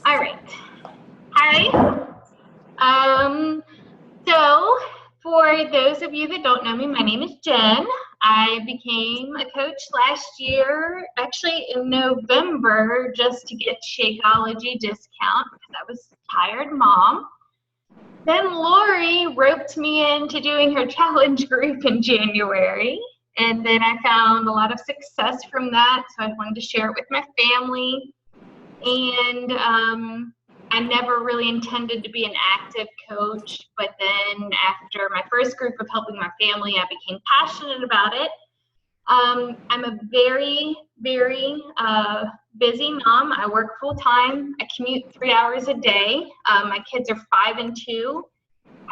All right. Hi. So for those of you that don't know me, my name is Jen. I became a coach last year, actually in November, just to get Shakeology discount because I was a tired mom. Then Lori roped me into doing her challenge group in January. And then I found a lot of success from that, so I wanted to share it with my family. And I never really intended to be an active coach, but then after my first group of helping my family, I became passionate about it. I'm a very, very busy mom. I work full time. I commute 3 hours a day. My kids are 5 and 2.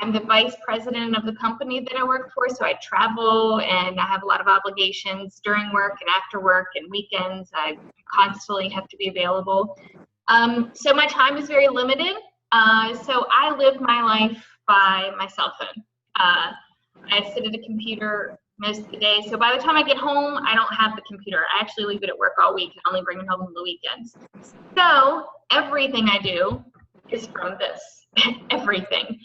I'm the vice president of the company that I work for, so I travel and I have a lot of obligations during work and after work and weekends. I constantly have to be available. So my time is very limited. So I live my life by my cell phone. I sit at a computer most of the day. So by the time I get home, I don't have the computer. I actually leave it at work all week and only bring it home on the weekends. So everything I do is from this, everything.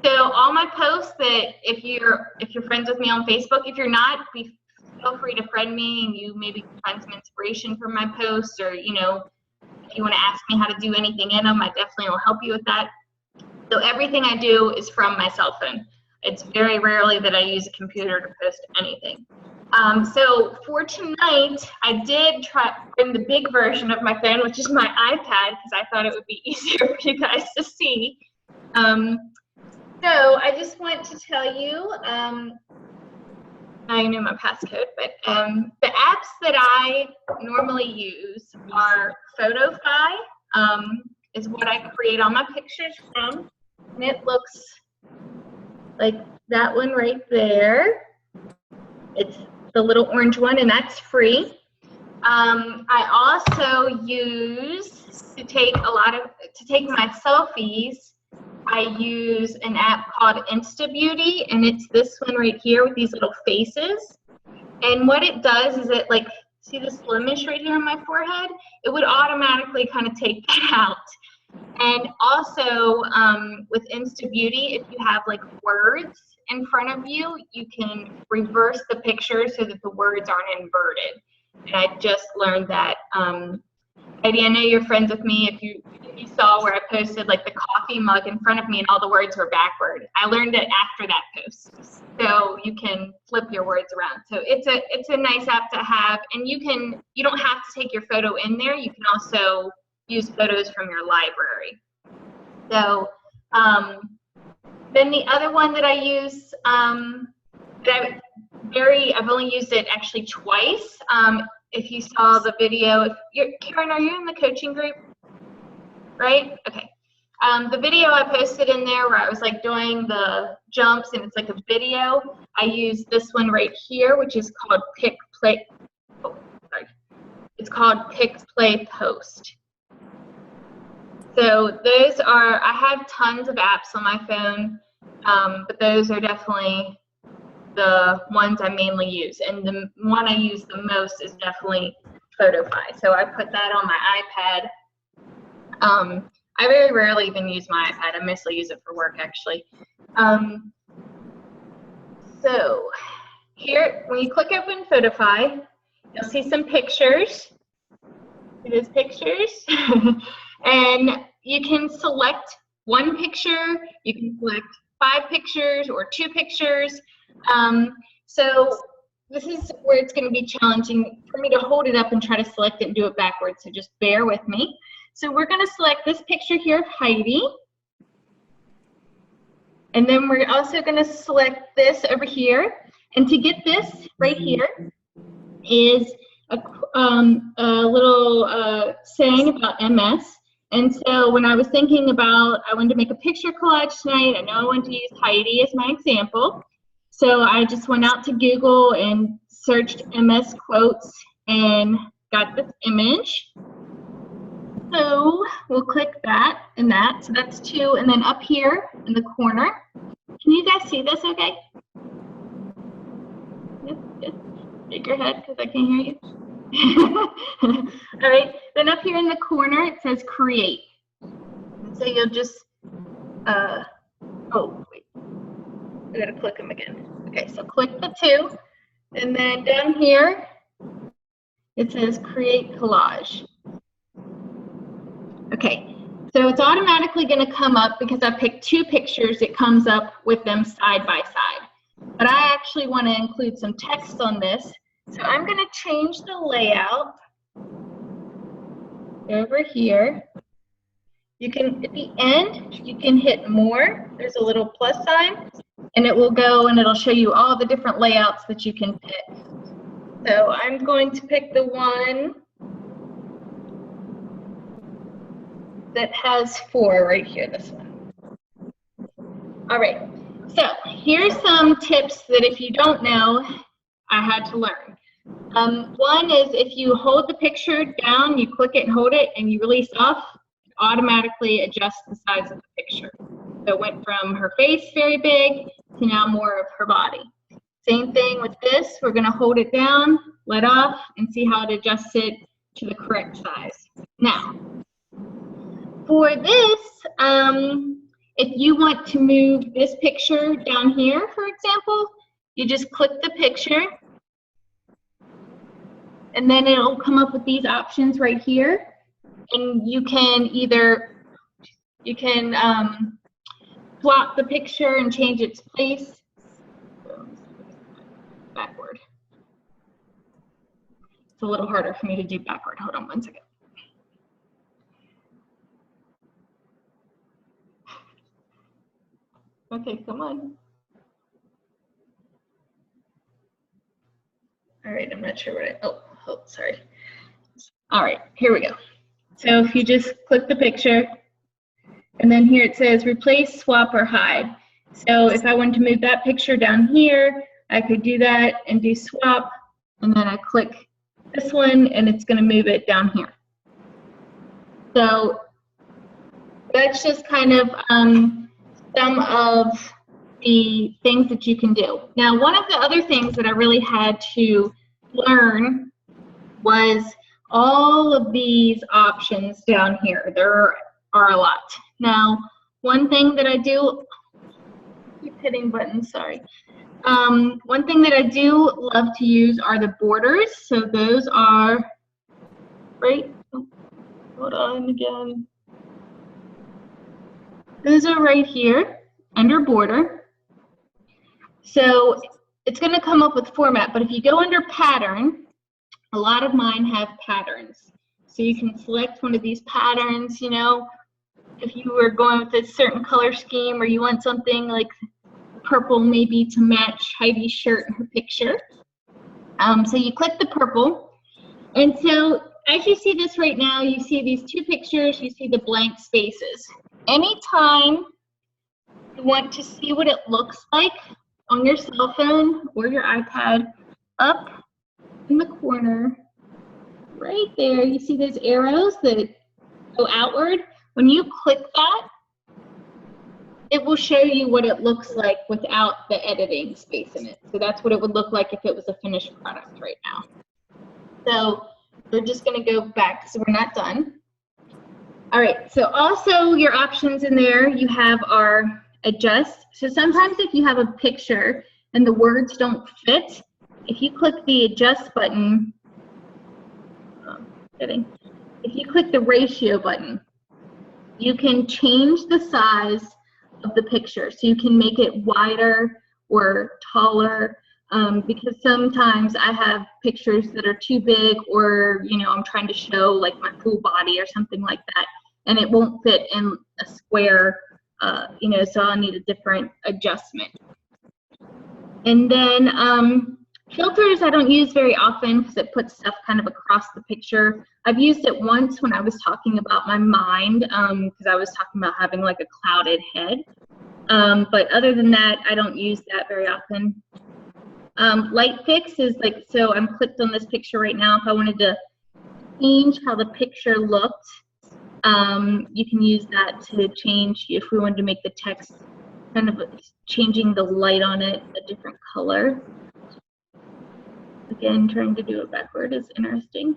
So all my posts that if you're friends with me on Facebook, if you're not, feel free to friend me and you maybe find some inspiration from my posts, or if you want to ask me how to do anything in them, I definitely will help you with that. So everything I do is from my cell phone. It's very rarely that I use a computer to post anything. So for tonight, I did try in the big version of my phone, which is my iPad, because I thought it would be easier for you guys to see. So I just want to tell you, I know my passcode, but the apps that I normally use are Photofy, is what I create all my pictures from, and it looks like that one right there. It's the little orange one, and that's free. I also use to take my selfies. I use an app called InstaBeauty, and it's this one right here with these little faces. And what it does is it, like, see this blemish right here on my forehead? It would automatically kind of take that out. And also with InstaBeauty, if you have like words in front of you, you can reverse the picture so that the words aren't inverted. And I just learned that. Heidi, I know you're friends with me. If you saw where I posted like the coffee mug in front of me and all the words were backward, I learned it after that post. So you can flip your words around. So it's a nice app to have, and you don't have to take your photo in there. You can also use photos from your library. So then the other one that I use, I've only used it actually twice. If you saw the video, Karen, are you in the coaching group? Right? Okay. The video I posted in there where I was like doing the jumps and it's like a video, I use this one right here, which is called Pick, Play, It's called Pick, Play, Post. So those are, I have tons of apps on my phone, but those are definitely the ones I mainly use, and the one I use the most is definitely Photofy. So I put that on my iPad. I very rarely even use my iPad. I mostly use it for work, actually. So here, when you click open Photofy, you'll see some pictures. See those pictures? And you can select one picture. You can select 5 pictures or 2 pictures. So this is where it's going to be challenging for me to hold it up and try to select it and do it backwards, so just bear with me. So we're going to select this picture here of Heidi, and then we're also going to select this over here, and to get this right here is a little saying about MS. And so when I was thinking about, I wanted to make a picture collage tonight, I know I want to use Heidi as my example. So I just went out to Google and searched MS quotes and got this image. So we'll click that and that. So that's 2. And then up here in the corner, can you guys see this okay? Yep. Shake your head because I can't hear you. All right. Then up here in the corner, it says create. So you'll just, oh, wait, I gotta click them again. Okay, so click the 2, and then down here, it says create collage. Okay, so it's automatically gonna come up because I picked 2 pictures, it comes up with them side by side. But I actually wanna include some text on this, so I'm gonna change the layout over here. You can, at the end, you can hit more. There's a little plus sign, and it will go and it'll show you all the different layouts that you can pick. So I'm going to pick the one that has 4 right here, this one. All right, so here's some tips that if you don't know, I had to learn. One is if you hold the picture down, you click it and hold it, and you release off, automatically adjust the size of the picture. So it went from her face very big to now more of her body. Same thing with this. We're going to hold it down, let off, and see how it adjusts it to the correct size. Now, for this, if you want to move this picture down here, for example, you just click the picture, and then it'll come up with these options right here. And you can either, flop the picture and change its place. Backward. It's a little harder for me to do backward. Hold on one second. Okay, come on. All right, I'm not sure what oh, sorry. All right, here we go. So if you just click the picture, and then here it says replace, swap, or hide. So if I wanted to move that picture down here, I could do that and do swap, and then I click this one, and it's going to move it down here. So that's just kind of some of the things that you can do. Now, one of the other things that I really had to learn was all of these options down here. There are a lot. Now, one thing that I do, keep hitting buttons, sorry. One thing that I do love to use are the borders. So those are right, oh, hold on again. Those are right here under border. So it's going to come up with format, but if you go under pattern, a lot of mine have patterns. So you can select one of these patterns, you know, if you were going with a certain color scheme or you want something like purple maybe to match Heidi's shirt in her picture. So you click the purple. And so as you see this right now, you see these 2 pictures, you see the blank spaces. Anytime you want to see what it looks like on your cell phone or your iPad, up in the corner, right there, you see those arrows that go outward. When you click that, it will show you what it looks like without the editing space in it. So that's what it would look like if it was a finished product right now. So we're just going to go back because we're not done. All right, so also your options in there you have are adjust. So sometimes if you have a picture and the words don't fit, if you click the adjust button, if you click the ratio button, you can change the size of the picture. So you can make it wider or taller, because sometimes I have pictures that are too big, or you know, I'm trying to show like my full body or something like that, and it won't fit in a square, you know, so I'll need a different adjustment. And then filters I don't use very often because it puts stuff kind of across the picture. I've used it once when I was talking about my mind, because I was talking about having like a clouded head. But other than that, I don't use that very often. Light fix is like, so I'm clicked on this picture right now. If I wanted to change how the picture looked, you can use that to change, if we wanted to make the text kind of changing the light on it a different color. Again, trying to do it backward is interesting.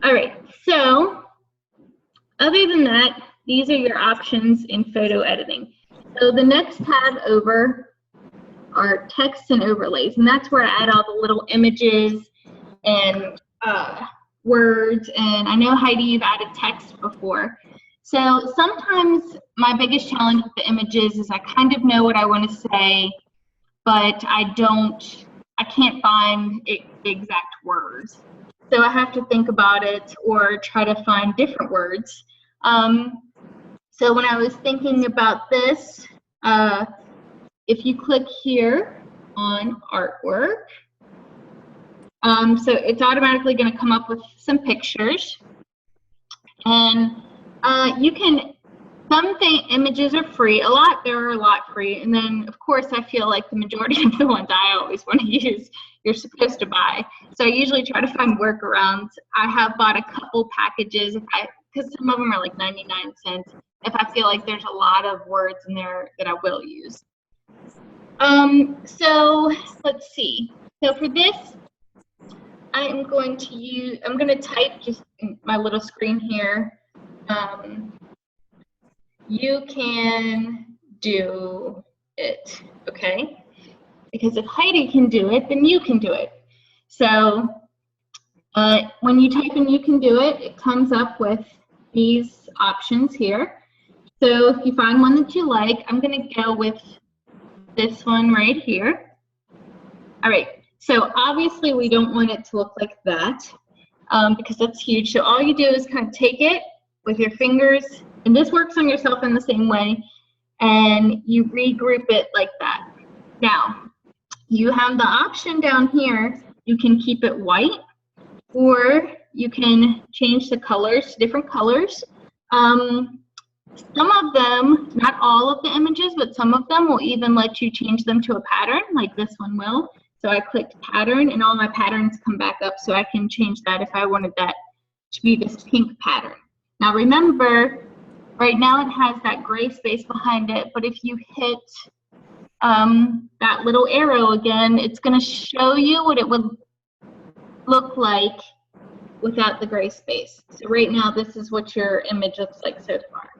All right, so other than that, these are your options in photo editing. So the next tab over are text and overlays, and that's where I add all the little images and words. And I know, Heidi, you've added text before. So sometimes my biggest challenge with the images is I kind of know what I want to say, but I can't find the exact words. So I have to think about it or try to find different words. So when I was thinking about this, if you click here on artwork, so it's automatically going to come up with some pictures. And you can, images are free. There are a lot free. And then, of course, I feel like the majority of the ones I always want to use, you're supposed to buy. So I usually try to find workarounds. I have bought a couple packages because some of them are like 99 cents. If I feel like there's a lot of words in there that I will use. So let's see. So for this, I'm going to type just in my little screen here. You can do it, okay? Because if Heidi can do it, then you can do it. So when you type in "you can do it," it comes up with these options here. So if you find one that you like, I'm going to go with this one right here. All right, so obviously we don't want it to look like that because that's huge. So all you do is kind of take it with your fingers, and this works on yourself in the same way, and you regroup it like that. Now, you have the option down here. You can keep it white, or you can change the colors to different colors. Some of them, not all of the images, but some of them will even let you change them to a pattern, like this one will. So I clicked pattern, and all my patterns come back up, so I can change that if I wanted that to be this pink pattern. Now remember, right now it has that gray space behind it, but if you hit that little arrow again, it's going to show you what it would look like without the gray space. So right now, this is what your image looks like so far.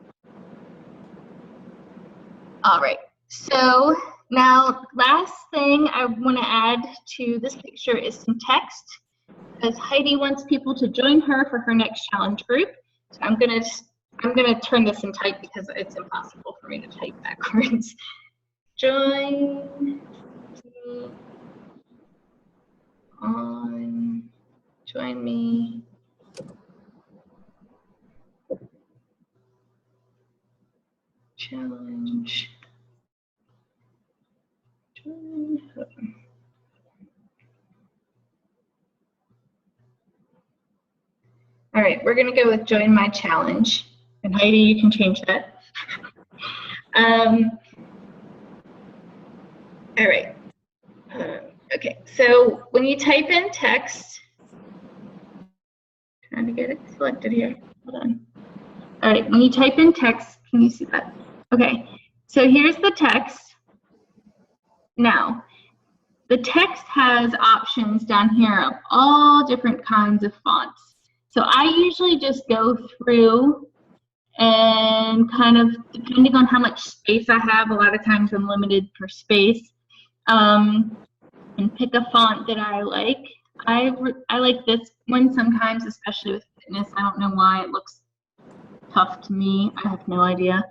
All right, so now last thing I want to add to this picture is some text, because Heidi wants people to join her for her next challenge group. So I'm gonna turn this in type because it's impossible for me to type backwards. Join me. Challenge. Join her. All right, we're gonna go with join my challenge. And Heidi, you can change that. All right. Okay, so when you type in text, trying to get it selected here. Hold on. All right, when you type in text, can you see that? Okay, so here's the text. Now, the text has options down here of all different kinds of fonts. So I usually just go through and kind of, depending on how much space I have, a lot of times I'm limited for space, and pick a font that I like. I like this one sometimes, especially with fitness. I don't know why it looks tough to me. I have no idea.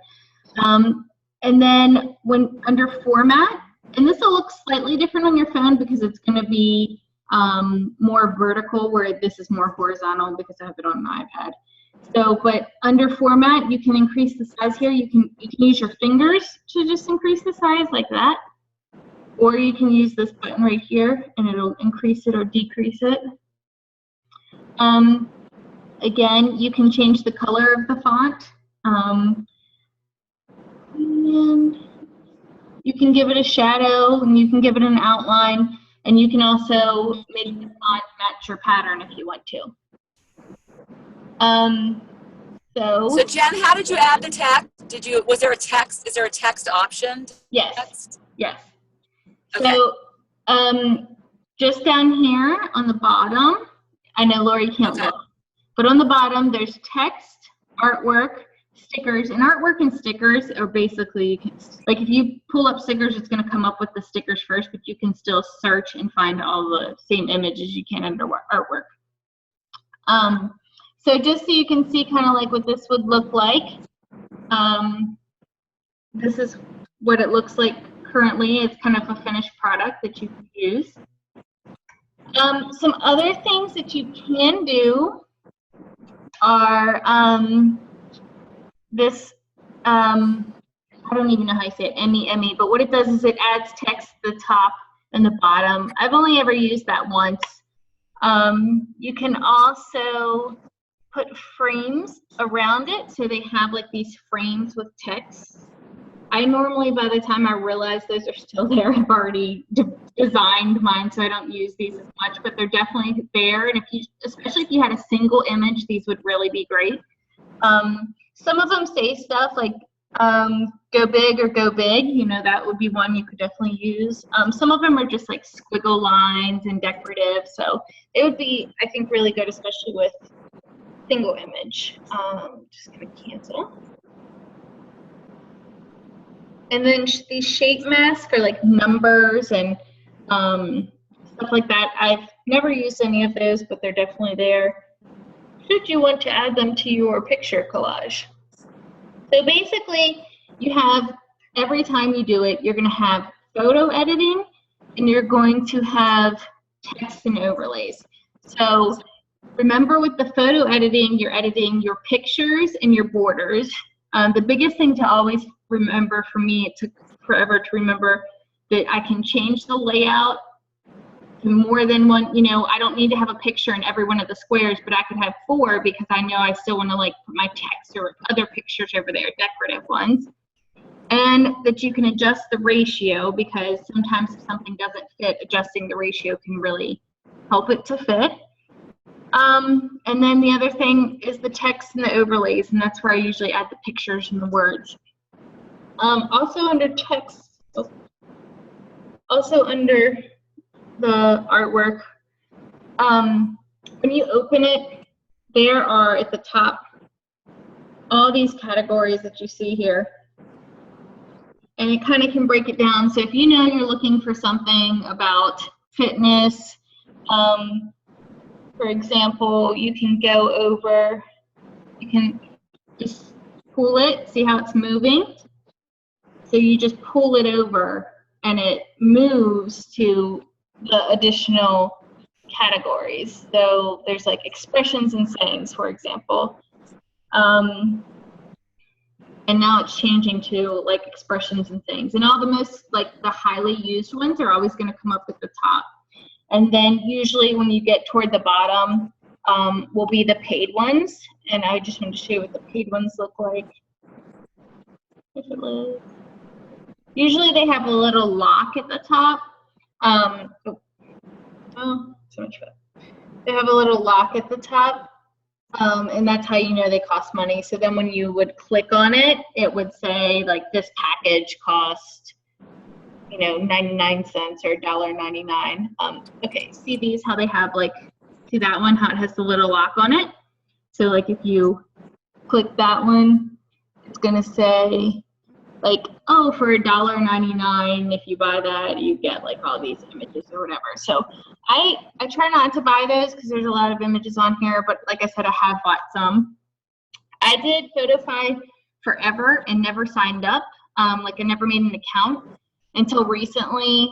And then when under format, and this will look slightly different on your phone because it's going to be more vertical, where this is more horizontal because I have it on my iPad. So, but under format, you can increase the size here. You can use your fingers to just increase the size like that. Or you can use this button right here and it'll increase it or decrease it. Again, you can change the color of the font. And you can give it a shadow, and you can give it an outline, and you can also make the font match your pattern if you want to. So Jen, how did you add the text? Was there a text? Is there a text option? Yes. Text? Yes. Okay. So just down here on the bottom, I know Lori can't look, but on the bottom there's text, artwork, stickers, and artwork and stickers are basically, you can, like if you pull up stickers, it's going to come up with the stickers first, but you can still search and find all the same images you can under artwork. So just so you can see kind of like what this would look like, this is what it looks like currently. It's kind of a finished product that you can use. Some other things that you can do are this, I don't even know how I say it, NYAA, but what it does is it adds text to the top and the bottom. I've only ever used that once. You can also put frames around it, so they have like these frames with text. I normally, by the time I realize those are still there, I've already designed mine, so I don't use these as much, but they're definitely there. And if you, especially if you had a single image, these would really be great. Some of them say stuff like go big or go big, you know, that would be one you could definitely use. Some of them are just like squiggle lines and decorative, so it would be, I think, really good, especially with single image. Just gonna cancel. And then these shape masks are like numbers and stuff like that. I've never used any of those, but they're definitely there should you want to add them to your picture collage. So basically, you have, every time you do it, you're going to have photo editing and you're going to have text and overlays. So remember, with the photo editing, you're editing your pictures and your borders. The biggest thing to always remember, for me, it took forever to remember, that I can change the layout to more than one. You know, I don't need to have a picture in every one of the squares, but I could have 4 because I know I still want to like put my text or other pictures over there, decorative ones. And that you can adjust the ratio, because sometimes if something doesn't fit, adjusting the ratio can really help it to fit. And then the other thing is the text and the overlays, and that's where I usually add the pictures and the words. Also under text, also under the artwork, when you open it, there are at the top all these categories that you see here. And it kind of can break it down. So if you know you're looking for something about fitness, for example, you can go over, you can just pull it, see how it's moving? So you just pull it over and it moves to the additional categories. So there's like expressions and sayings, for example. And now it's changing to like expressions and things. And all the most, like the highly used ones are always going to come up at the top. And then usually when you get toward the bottom will be the paid ones. And I just wanted to show you what the paid ones look like. If it was, usually they have a little lock at the top. Oh, so much fun. They have a little lock at the top. And that's how you know they cost money. So then when you would click on it, it would say like this package cost, you know, 99 cents or $1.99. Okay, see these, how they have like, see that one, how it has the little lock on it? So like if you click that one, it's gonna say like, oh, for $1.99, if you buy that, you get like all these images or whatever. So I try not to buy those because there's a lot of images on here, but like I said, I have bought some. I did Photofy forever and never signed up. Like I never made an account until recently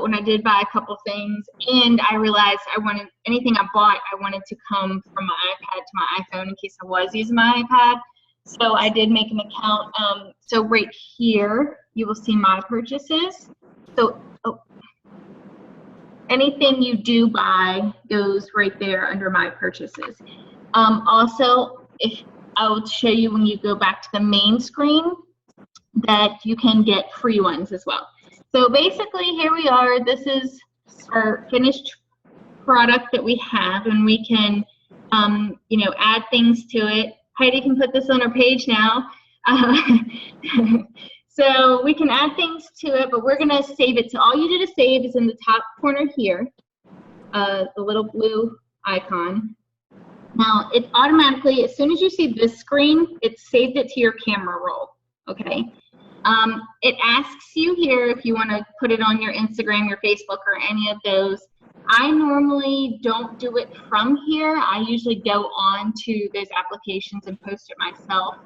when I did buy a couple things, and I realized I wanted, anything I bought, I wanted to come from my iPad to my iPhone in case I was using my iPad. So I did make an account. So right here, you will see my purchases. So anything you do buy goes right there under my purchases. Also, if I will show you when you go back to the main screen that you can get free ones as well. So basically, here we are. This is our finished product that we have, and we can, you know, add things to it. Heidi can put this on her page now. So we can add things to it, but we're gonna save it. So all you do to save is in the top corner here, the little blue icon. Now, it automatically, as soon as you see this screen, it saved it to your camera roll, okay? It asks you here if you want to put it on your Instagram, your Facebook, or any of those. I normally don't do it from here. I usually go on to those applications and post it myself.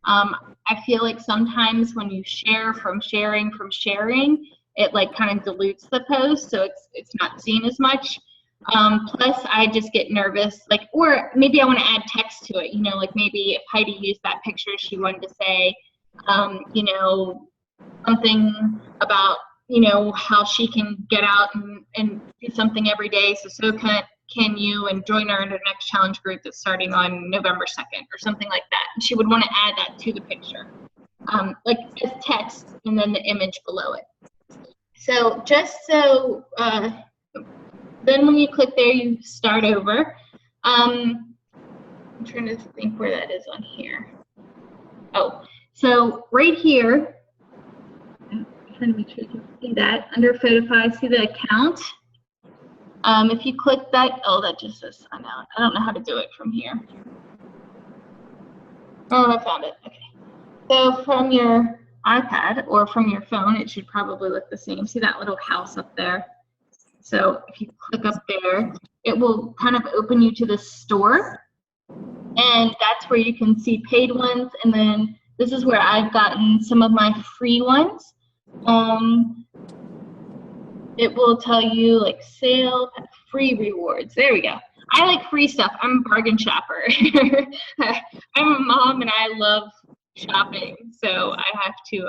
I feel like sometimes when you share from sharing, it like kind of dilutes the post, so it's not seen as much. Plus, I just get nervous, like, or maybe I want to add text to it, you know, like maybe if Heidi used that picture, she wanted to say, you know, something about, you know, how she can get out and do something every day. So can you, and join her in her next challenge group that's starting on November 2nd or something like that. And she would want to add that to the picture, like as text and then the image below it. So just so, then when you click there, you start over. I'm trying to think where that is on here. Oh, so right here, I'm trying to make sure you can see that. Under Photofy, see the account? If you click that, oh, that just says sign out. I don't know how to do it from here. Oh, I found it. Okay. So from your iPad or from your phone, it should probably look the same. See that little house up there? So if you click up there, it will kind of open you to the store. And that's where you can see paid ones. And then this is where I've gotten some of my free ones. It will tell you like sale, free rewards. There we go. I like free stuff. I'm a bargain shopper. I'm a mom and I love shopping. So I have to,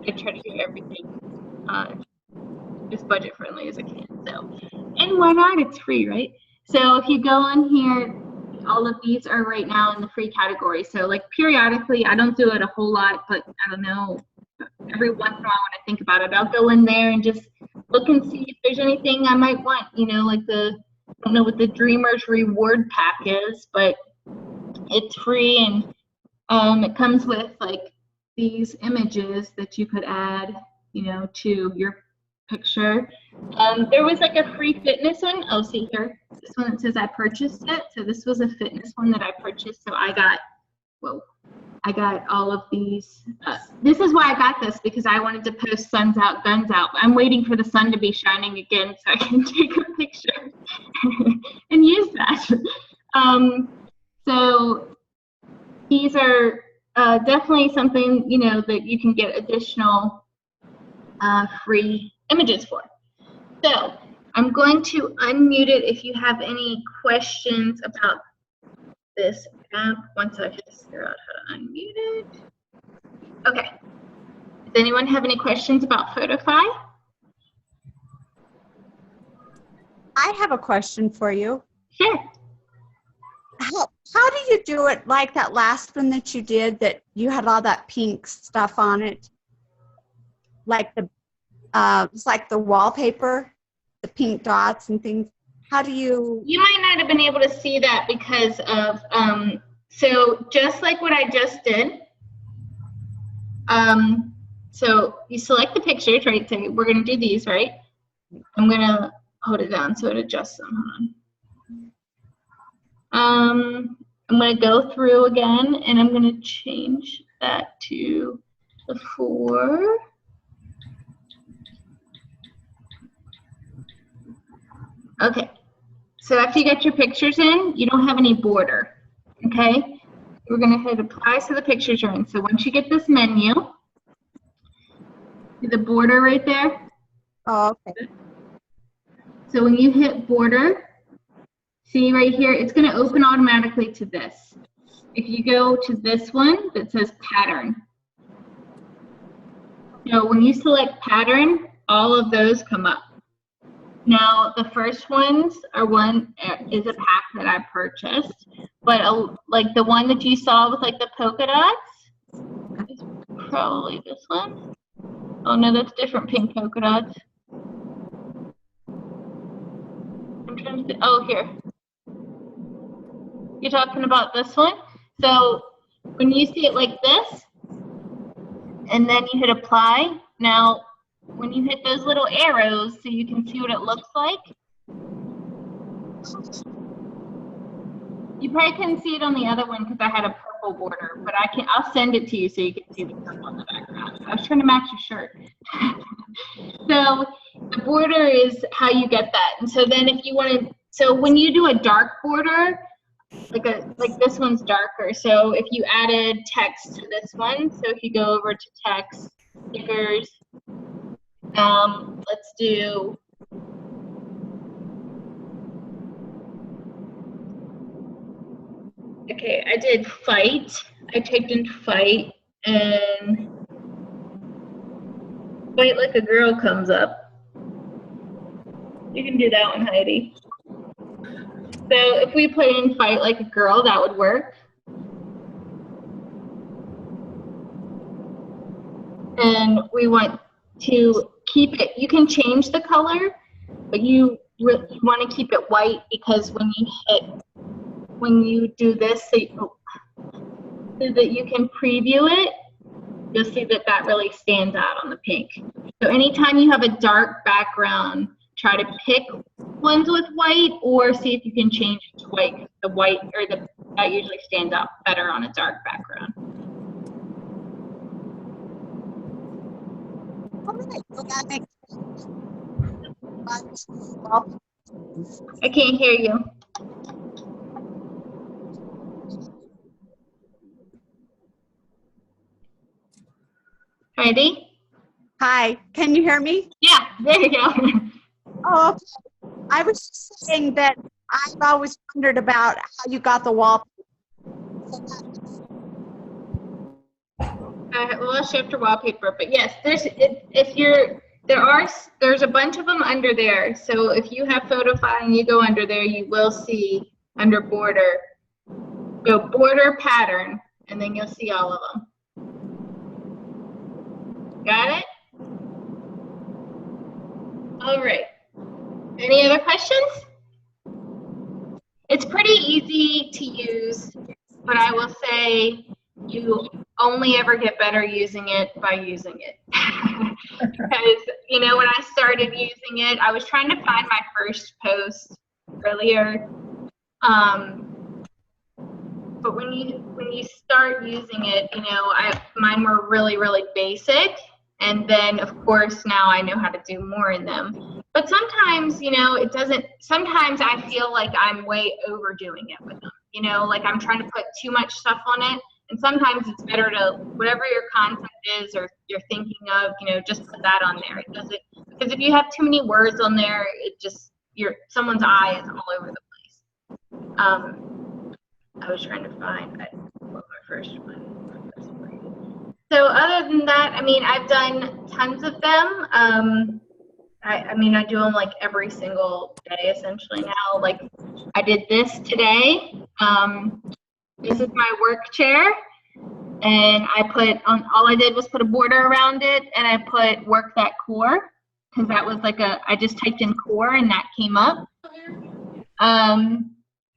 I try to do everything as budget friendly as I can. So, and why not? It's free, right? So if you go on here, all of these are right now in the free category. So like periodically, I don't do it a whole lot, but I don't know, every once in a while when I think about it, I'll go in there and just look and see if there's anything I might want, you know, like I don't know what the Dreamers Reward Pack is, but it's free and it comes with like these images that you could add, you know, to your picture. There was like a free fitness one. Oh, see here, this one that says I purchased it. So this was a fitness one that I purchased. So I got, whoa, I got all of these. This is why I got this, because I wanted to post suns out, guns out. I'm waiting for the sun to be shining again so I can take a picture and use that. So these are definitely something, you know, that you can get additional free images for. So I'm going to unmute it if you have any questions about this app. Once I just figure out how to unmute it. Okay. Does anyone have any questions about Photofy? I have a question for you. Sure. How do you do it like that last one that you did that you had all that pink stuff on it? Like the it's like the wallpaper, the pink dots and things. How do you? You might not have been able to see that because of so just like what I just did. So you select the pictures, right? So we're gonna do these, right? I'm gonna hold it down so it adjusts them. Hold on. I'm gonna go through again and I'm gonna change that to the 4. Okay, so after you get your pictures in, you don't have any border, okay? We're gonna hit apply so the pictures are in. So once you get this menu, see the border right there? Oh, okay. So when you hit border, see right here, it's gonna open automatically to this. If you go to this one that says pattern. So when you select pattern, all of those come up. Now, the first ones are is a pack that I purchased, but like the one that you saw with like the polka dots, is probably this one. Oh no, that's different pink polka dots. I'm trying to think. Oh, here. You're talking about this one? So when you see it like this, and then you hit apply, now when you hit those little arrows so you can see what it looks like, You probably couldn't see it on the other one because I had a purple border, but I'll send it to you so you can see the purple on the background. I was trying to match your shirt. So the border is how you get that. And so then if you want to, so when you do a dark border, like this one's darker. So if you added text to this one, so if you go over to text, stickers, let's do, okay, I did fight. I typed in fight and fight like a girl comes up. You can do that one, Heidi. So if we put in fight like a girl, that would work. And we want to keep it, you can change the color, but you want to keep it white because when you do this, so that you can preview it, you'll see that that really stands out on the pink. So anytime you have a dark background, try to pick ones with white or see if you can change it to white. The white or that usually stands out better on a dark background. I can't hear you. Heidi? Hi, can you hear me? Yeah, there you go. Oh, I was just saying that I've always wondered about how you got the wall. Well, I'll shift to wallpaper, but yes, there's a bunch of them under there. So if you have Photofy and you go under there, you will see under border, go border pattern, and then you'll see all of them. Got it? All right. Any other questions? It's pretty easy to use, but I will say you only ever get better using it by using it. Because, you know, when I started using it, I was trying to find my first post earlier. But when you start using it, you know, mine were really, really basic. And then, of course, now I know how to do more in them. But sometimes, you know, sometimes I feel like I'm way overdoing it with them. You know, like I'm trying to put too much stuff on it. And sometimes it's better to, whatever your content is or you're thinking of, you know, just put that on there. Because if you have too many words on there, someone's eye is all over the place. I was trying to find what my first one was. So other than that, I mean, I've done tons of them. I mean, I do them like every single day essentially now. Like I did this today. This is my work chair. And all I did was put a border around it and I put work that core because that was like I just typed in core and that came up.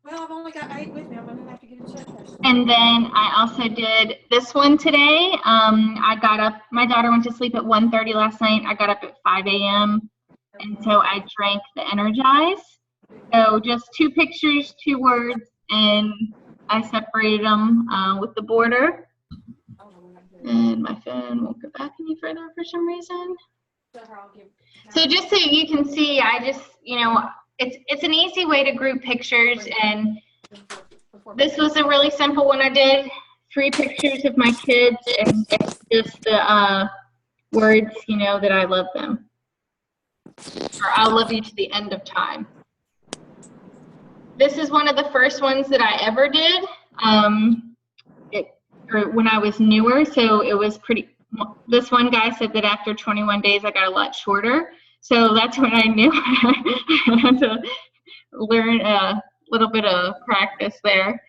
Well, I've only got 8 with me. I'm gonna have to get a check. And then I also did this one today. I got up, my daughter went to sleep at 1:30 last night. I got up at 5 a.m. And so I drank the Energize. So just 2 pictures, 2 words, and I separated them with the border. And my phone won't go back any further for some reason. So just so you can see, I just, you know, it's an easy way to group pictures, and this was a really simple one. I did 3 pictures of my kids and just the words, you know, that I love them, or I'll love you to the end of time. This is one of the first ones that I ever did when I was newer, so it was pretty. This one guy said that after 21 days I got a lot shorter. So that's when I knew I had to learn a little bit of practice there.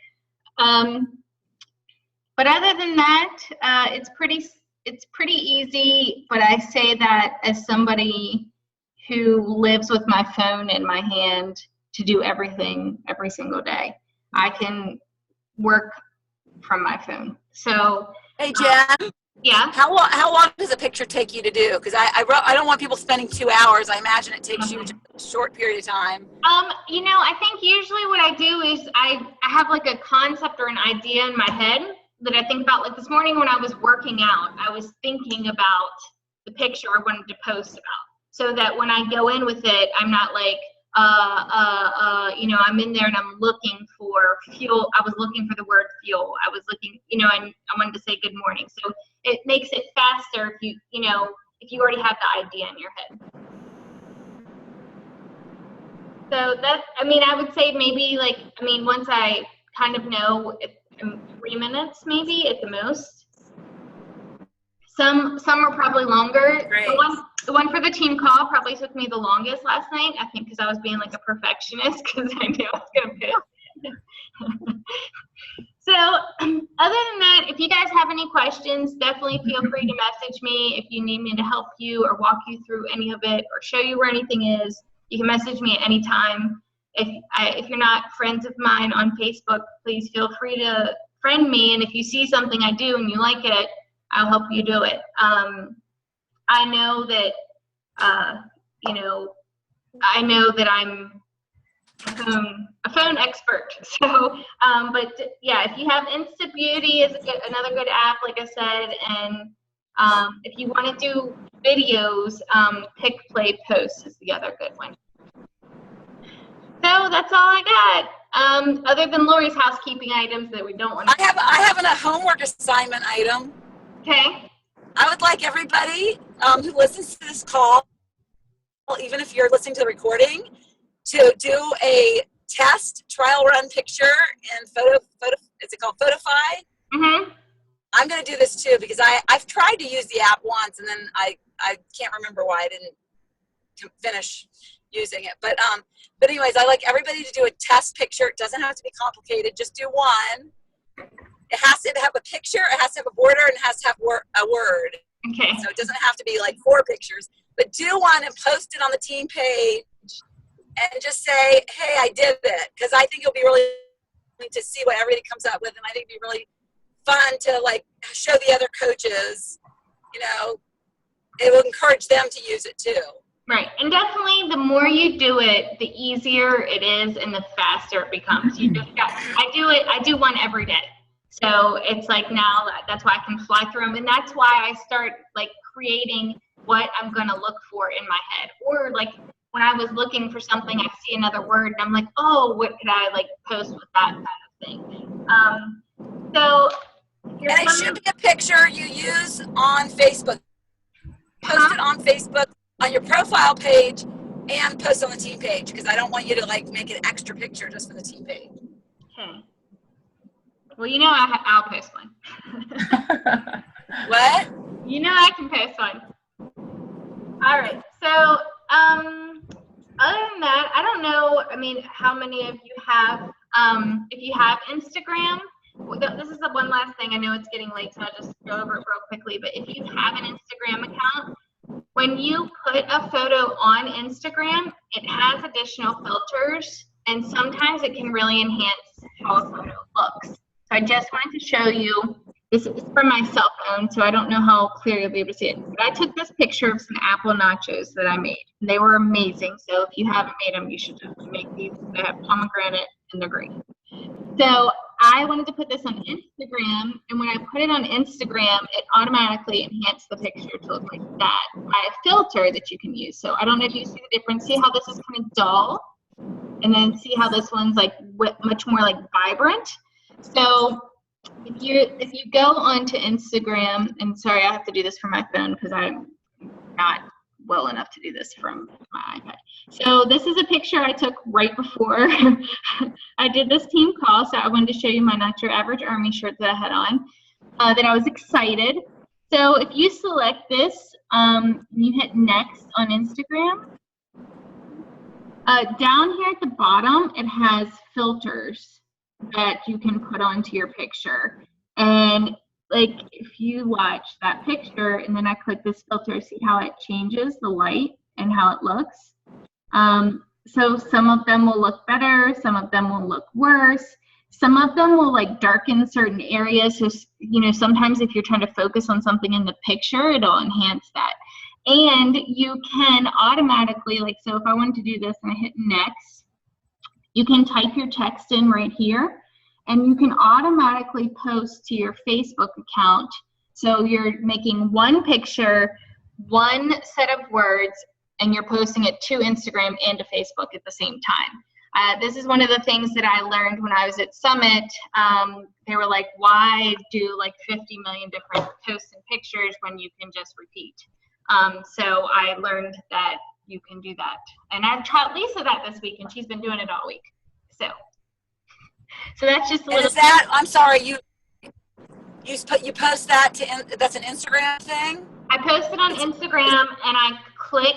But other than that, it's pretty easy. But I say that as somebody who lives with my phone in my hand to do everything every single day. I can work from my phone. So. Hey, Jen. Yeah. How long does a picture take you to do? Because I don't want people spending 2 hours. I imagine it takes you a short period of time. You know, I think usually what I do is I have like a concept or an idea in my head that I think about. Like this morning when I was working out, I was thinking about the picture I wanted to post about, so that when I go in with it, I'm not like, you know, I'm in there and I'm looking for fuel. I was looking for the word fuel. I was looking, you know, and I wanted to say good morning. So it makes it faster if you know, if you already have the idea in your head. So that, I mean, I would say maybe like, I mean, once I kind of know, 3 minutes maybe at the most. Some are probably longer. Great. The one for the team call probably took me the longest last night, I think, because I was being like a perfectionist because I knew I was going to miss. So other than that, if you guys have any questions, definitely feel free to message me. If you need me to help you or walk you through any of it or show you where anything is, you can message me at any time. If you're not friends of mine on Facebook, please feel free to friend me. And if you see something I do and you like it, I'll help you do it. I know that, you know, I know that I'm a phone expert. So, but yeah, if you have Insta Beauty is another good app, like I said, and if you want to do videos, Pick, Play, Post is the other good one. So that's all I got. Other than Lori's housekeeping items that we don't want to. I have a homework assignment item. Okay. I would like everybody who listens to this call, even if you're listening to the recording, to do a test trial run picture in is it called Photofy? Mm-hmm. I'm going to do this too because I've tried to use the app once and then I can't remember why I didn't finish using it. But anyways, I like everybody to do a test picture. It doesn't have to be complicated. Just do one. It has to have a picture, it has to have a border, and it has to have a word. Okay. So it doesn't have to be like 4 pictures. But do one and post it on the team page and just say, hey, I did it. Because I think it'll be really to see what everybody comes up with. And I think it'd be really fun to like show the other coaches, you know, it will encourage them to use it too. Right, and definitely the more you do it, the easier it is and the faster it becomes. You just got, I do one every day. So it's like now that's why I can fly through them, and that's why I start like creating what I'm going to look for in my head. Or like when I was looking for something, I see another word and I'm like, oh, what could I like post with that kind of thing? So and it should be a picture you use on Facebook. Post it on Facebook on your profile page and post on the team page because I don't want you to like make an extra picture just for the team page. Okay. Well, you know I'll post one. What? You know I can post one. All right. So other than that, I don't know. I mean, how many of you have? If you have Instagram, this is the one last thing. I know it's getting late, so I'll just go over it real quickly. But if you have an Instagram account, when you put a photo on Instagram, it has additional filters, and sometimes it can really enhance how a photo looks. So I just wanted to show you, this is from my cell phone, so I don't know how clear you'll be able to see it. But I took this picture of some apple nachos that I made. They were amazing, so if you haven't made them, you should definitely make these. They have pomegranate, and they're great. So I wanted to put this on Instagram, and when I put it on Instagram, it automatically enhanced the picture to look like that by a filter that you can use. So I don't know if you see the difference. See how this is kind of dull, and then see how this one's like much more like vibrant. So if you go onto Instagram, and sorry, I have to do this from my phone because I'm not well enough to do this from my iPad. So this is a picture I took right before I did this team call. So I wanted to show you my Not Your Average Army shirt that I had on, that I was excited. So if you select this, you hit next on Instagram, down here at the bottom, it has filters that you can put onto your picture. And like if you watch that picture and then I click this filter, see how it changes the light and how it looks. So some of them will look better, some of them will look worse. Some of them will like darken certain areas. So, you know, sometimes if you're trying to focus on something in the picture, it'll enhance that. And you can automatically, like, so if I wanted to do this and I hit next, you can type your text in right here, and you can automatically post to your Facebook account. So you're making one picture, one set of words, and you're posting it to Instagram and to Facebook at the same time. This is one of the things that I learned when I was at Summit. They were like, why do like 50 million different posts and pictures when you can just repeat? So I learned that you can do that. And I've taught Lisa that this week, and she's been doing it all week. So that's just a little. And is that, I'm sorry, you post that to, that's an Instagram thing? I post it on Instagram, and I click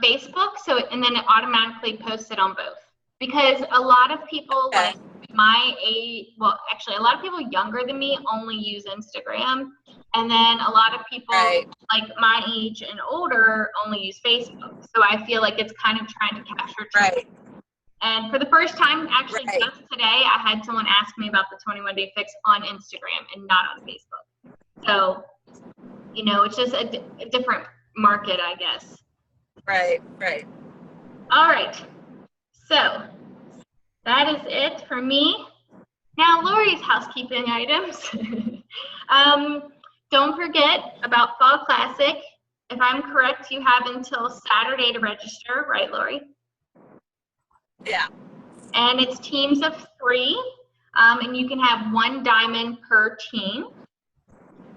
Facebook, and then it automatically posts it on both. Because a lot of people like my age, well, actually a lot of people younger than me only use Instagram. And then a lot of people like my age and older only use Facebook. So I feel like it's kind of trying to capture trends. And for the first time, actually just today, I had someone ask me about the 21-day fix on Instagram and not on Facebook. So, you know, it's just a different market, I guess. Right. All right. So that is it for me. Now, Lori's housekeeping items. Don't forget about Fall Classic. If I'm correct, you have until Saturday to register, right, Lori? Yeah. And it's teams of 3, and you can have 1 diamond per team.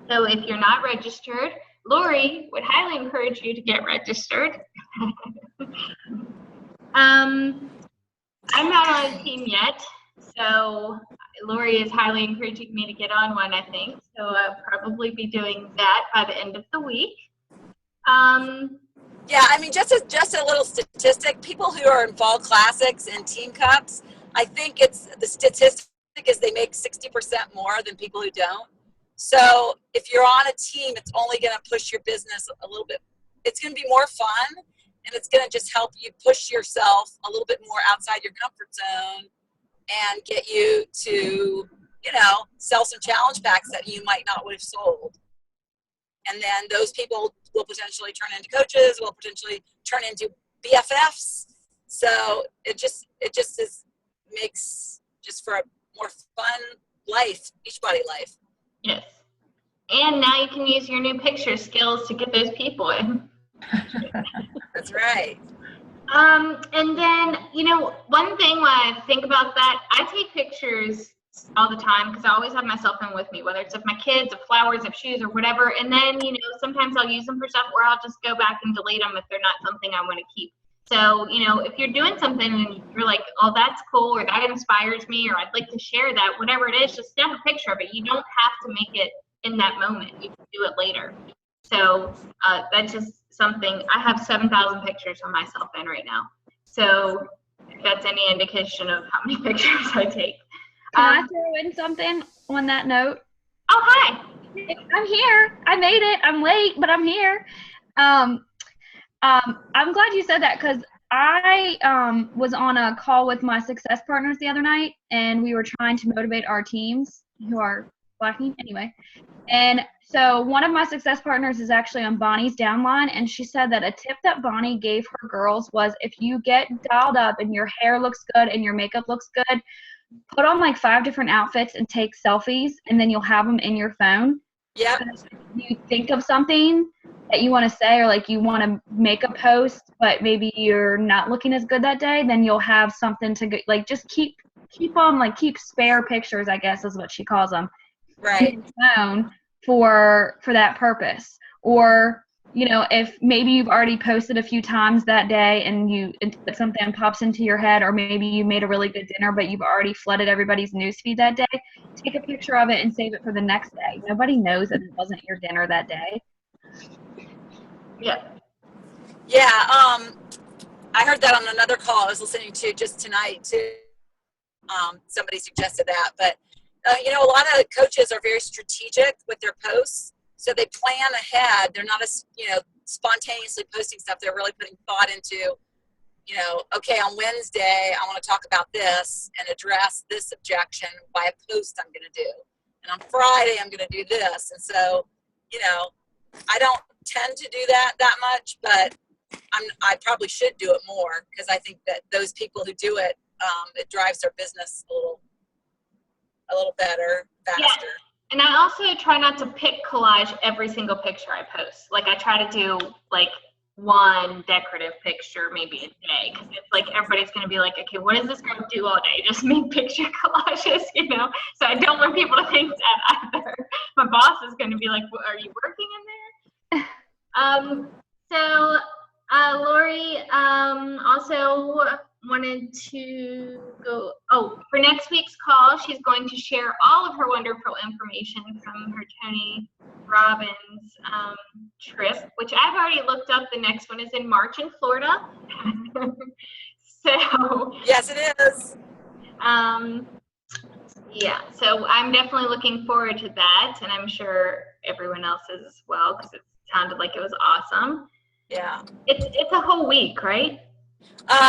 So if you're not registered, Lori would highly encourage you to get registered. I'm not on a team yet, so Lori is highly encouraging me to get on one, I think. So I'll probably be doing that by the end of the week. Yeah, I mean, just a little statistic. People who are in Fall Classics and Team Cups, I think it's the statistic is they make 60% more than people who don't. So if you're on a team, it's only going to push your business a little bit. It's going to be more fun, and it's going to just help you push yourself a little bit more outside your comfort zone and get you to, you know, sell some challenge packs that you might not would have sold. And then those people will potentially turn into coaches, will potentially turn into BFFs. So it just makes just for a more fun life, Beachbody life. Yes. And now you can use your new picture skills to get those people in. That's right. And then, you know, one thing when I think about that, I take pictures all the time because I always have my cell phone with me, whether it's of my kids, of flowers, of shoes, or whatever. And then, you know, sometimes I'll use them for stuff, or I'll just go back and delete them if they're not something I want to keep. So, you know, if you're doing something and you're like, oh, that's cool, or that inspires me, or I'd like to share that, whatever it is, just snap a picture of it. You don't have to make it in that moment. You can do it later. So that's just something. I have 7,000 pictures on my cell phone right now. So if that's any indication of how many pictures I take. Can I throw in something on that note? Oh, hi. I'm here. I made it. I'm late, but I'm here. I'm glad you said that because I was on a call with my success partners the other night, and we were trying to motivate our teams who are slacking anyway. And so one of my success partners is actually on Bonnie's downline, and she said that a tip that Bonnie gave her girls was if you get dialed up and your hair looks good and your makeup looks good, put on like 5 different outfits and take selfies, and then you'll have them in your phone. Yeah. If you think of something that you want to say, or like you want to make a post, but maybe you're not looking as good that day, then you'll have something to get, like just keep on, like keep spare pictures, I guess is what she calls them. Right. In your phone for that purpose. Or, you know, if maybe you've already posted a few times that day and something pops into your head, or maybe you made a really good dinner but you've already flooded everybody's newsfeed that day, take a picture of it and save it for the next day. Nobody knows that it wasn't your dinner that day. Yeah. Yeah. I heard that on another call I was listening to just tonight too. Somebody suggested that, but you know, a lot of coaches are very strategic with their posts. So they plan ahead. They're not, you know, spontaneously posting stuff. They're really putting thought into, you know, okay, on Wednesday, I want to talk about this and address this objection by a post I'm going to do. And on Friday, I'm going to do this. And so, you know, I don't tend to do that much, but I probably should do it more, because I think that those people who do it, it drives their business a little better, faster. Yeah. And I also try not to pick collage every single picture I post. Like, I try to do like one decorative picture maybe a day, because it's like everybody's going to be like, okay, what is this girl do all day? Just make picture collages, you know? So I don't want people to think that either. My boss is going to be like, well, are you working in there? So Lori also wanted to go, for next week's call, she's going to share all of her wonderful information from her Tony Robbins trip, which I've already looked up. The next one is in March in Florida. So yes, it is. Yeah, so I'm definitely looking forward to that, and I'm sure everyone else is as well, because it sounded like it was awesome. Yeah. It's a whole week, right?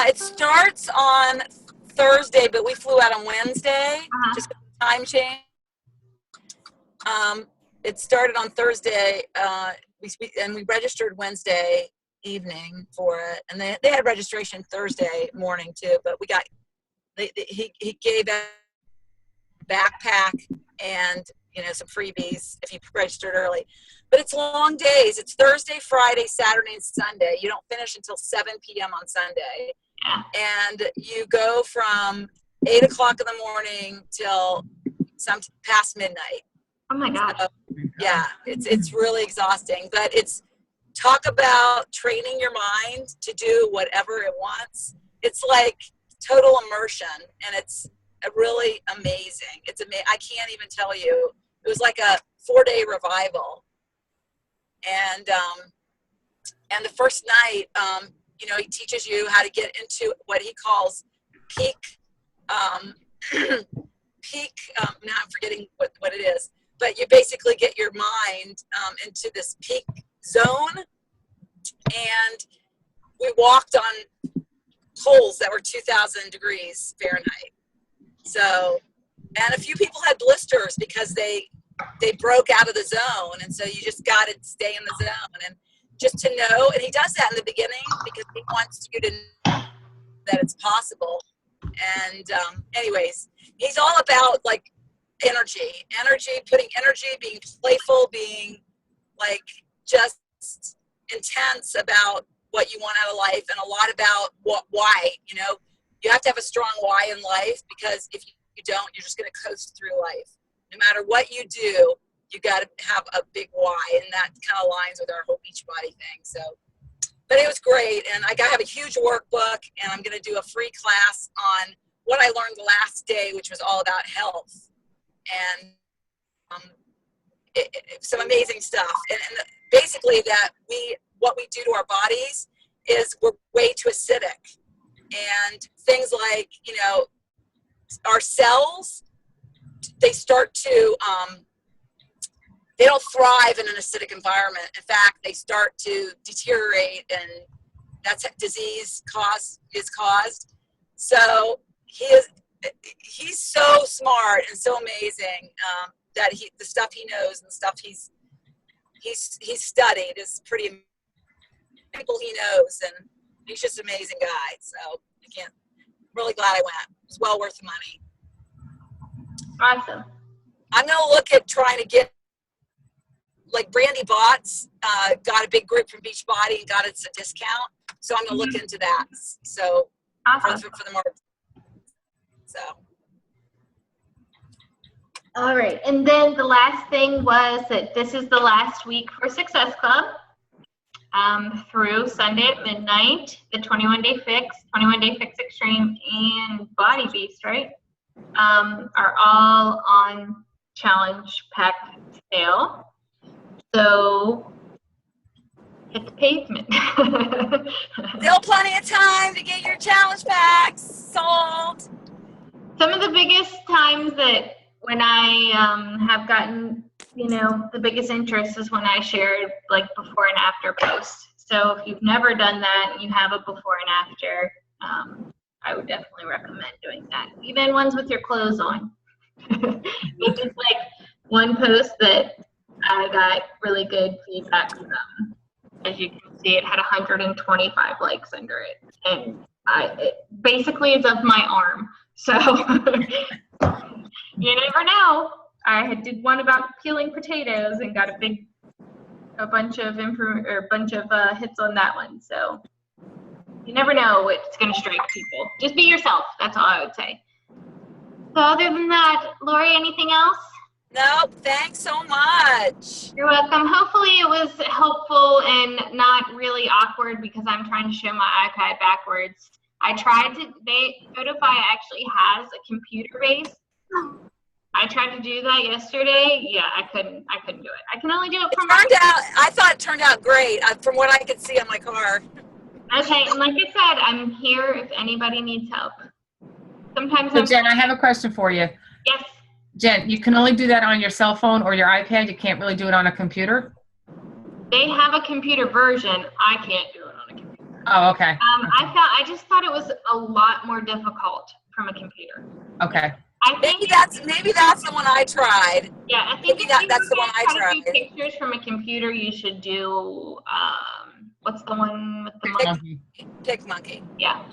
It starts on Thursday, but we flew out on Wednesday, just with the time change. It started on Thursday, we registered Wednesday evening for it, and they had registration Thursday morning too, but we got, he gave a backpack and, you know, some freebies if you registered early. But it's long days. It's Thursday, Friday, Saturday, and Sunday. You don't finish until 7 p.m. on Sunday. Yeah. And you go from 8 o'clock in the morning till some past midnight. Oh my gosh. So, yeah, it's really exhausting. But it's talk about training your mind to do whatever it wants. It's like total immersion, and it's really amazing. It's amazing. I can't even tell you. It was like a 4-day revival. And the first night, you know, he teaches you how to get into what he calls peak, now I'm forgetting what it is, but you basically get your mind into this peak zone. And we walked on poles that were 2,000 degrees Fahrenheit. So, and a few people had blisters because they broke out of the zone, and so you just got to stay in the zone, and just to know. And he does that in the beginning because he wants you to know that it's possible. And anyways, he's all about like energy, putting energy, being playful, being like just intense about what you want out of life, and a lot about why. You know, you have to have a strong why in life, because if you don't, you're just going to coast through life. No matter what you do, you got to have a big why, and that kind of aligns with our whole Beachbody thing. So, but it was great, and I have a huge workbook, and I'm going to do a free class on what I learned the last day, which was all about health, and some amazing stuff. And basically, that what we do to our bodies is we're way too acidic, and things like, you know, our cells, they start to, they don't thrive in an acidic environment. In fact, they start to deteriorate, and that's how disease is caused. So he's so smart and so amazing, that the stuff he knows and the stuff he's studied is pretty amazing. People he knows, and he's just an amazing guy. So I'm really glad I went. It's well worth the money. Awesome. I'm going to look at trying to get, like Brandy Botts got a big group from Beachbody and got us a discount. So I'm going to look into that. So Awesome. for the market. So. All right. And then the last thing was that this is the last week for Success Club. Through Sunday at midnight, the 21-day fix, 21-day fix extreme, and Body Beast, right, are all on challenge pack sale. So hit the pavement. Still plenty of time to get your challenge packs sold. Some of the biggest times that when I have gotten, you know, the biggest interest is when I shared like before and after posts. So if you've never done that and you have a before and after, I would definitely recommend doing that. Even ones with your clothes on. Which is like one post that I got really good feedback from. As you can see, it had 125 likes under it. And it basically is of my arm. So you never know. I did one about peeling potatoes and got a bunch of hits on that one. So you never know what's going to strike people. Just be yourself. That's all I would say. So other than that, Lori, anything else? Nope. Thanks so much. You're welcome. Hopefully it was helpful and not really awkward because I'm trying to show my iPad backwards. I tried to, Photofy actually has a computer base. I tried to do that yesterday. Yeah, I couldn't do it. I can only do it from I thought it turned out great from what I could see on my car. Okay, and like I said, I'm here if anybody needs help. Sometimes So Jen, I have a question for you. Yes. Jen, you can only do that on your cell phone or your iPad. You can't really do it on a computer? They have a computer version. I can't do it on a computer. Oh, okay. I just thought it was a lot more difficult from a computer. Okay. Maybe that's the one I tried. Yeah, I think that's the one I tried. To do tried. pictures from a computer, you should do what's the one with the monkey? PicMonkey. Yeah.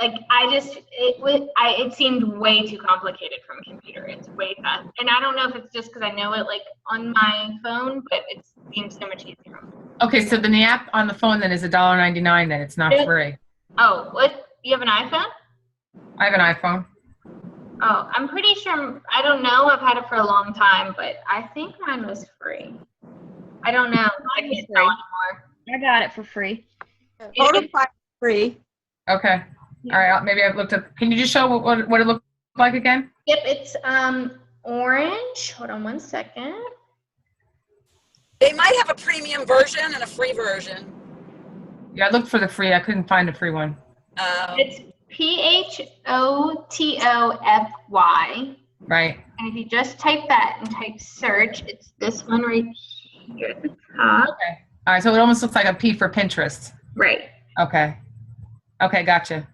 It seemed way too complicated from a computer. It's way fast. And I don't know if it's just because I know it like on my phone, but it seems so much easier. Okay, so then the app on the phone then is $1.99 then. It's not free. Oh, what? You have an iPhone? I have an iPhone. Oh, I'm pretty sure, I don't know. I've had it for a long time, but I think mine was free. I don't know. I can't tell anymore. I got it for free. Photofy free. Okay. All right. Maybe I've looked up. Can you just show what it looked like again? Yep, it's orange. Hold on one second. They might have a premium version and a free version. Yeah, I looked for the free. I couldn't find the free one. It's Photofy. Right. And if you just type that and type search, it's this one right here at the top. Okay. All right. So it almost looks like a P for Pinterest. Right. Okay. Okay. Gotcha.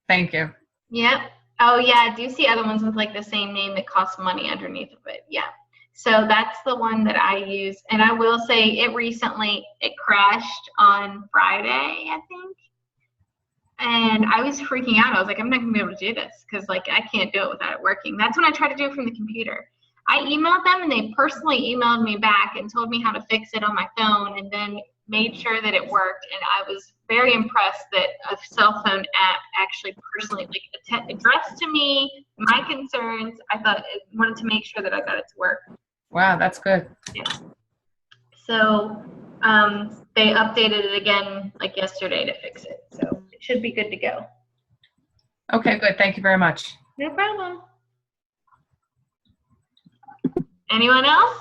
Thank you. Yep. Oh yeah, I do see other ones with like the same name that cost money underneath of it. Yeah. So that's the one that I use. And I will say it crashed on Friday, I think. And I was freaking out. I was like, I'm not gonna be able to do this because like I can't do it without it working. That's when I tried to do it from the computer. I emailed them and they personally emailed me back and told me how to fix it on my phone and then made sure that it worked. And I was very impressed that a cell phone app actually personally addressed to me my concerns. I wanted to make sure that I got it to work. Wow, that's good. Yeah. So they updated it again like yesterday to fix it. So it should be good to go. Okay, good. Thank you very much. No problem. Anyone else?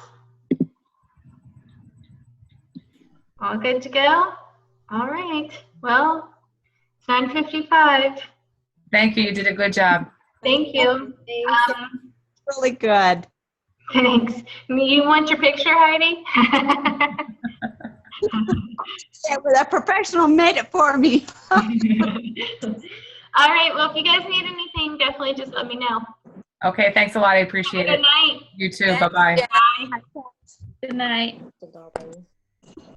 All good to go? All right. Well, it's 9:55. Thank you. You did a good job. Thank you. Really good. Thanks. You want your picture, Heidi? Yeah, but a professional made it for me. All right. Well, if you guys need anything, definitely just let me know. Okay, thanks a lot. I appreciate Good it. night. You too. Thanks, Bye-bye. Jen. Bye. Good night.